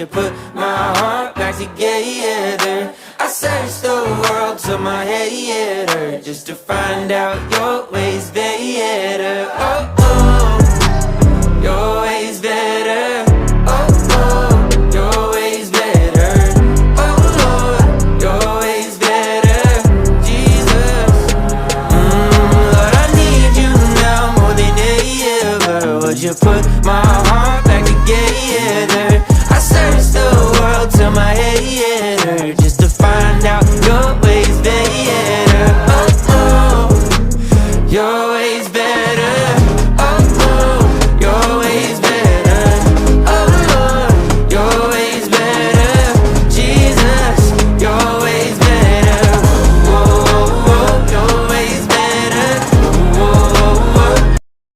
you put my heart back together? I searched the world till my head hurt, just to find out your ways better. Oh, oh, your ways better. Oh, oh, your ways better. Oh, Lord, your ways better. Jesus, Lord, I need you now more than ever. Would you put my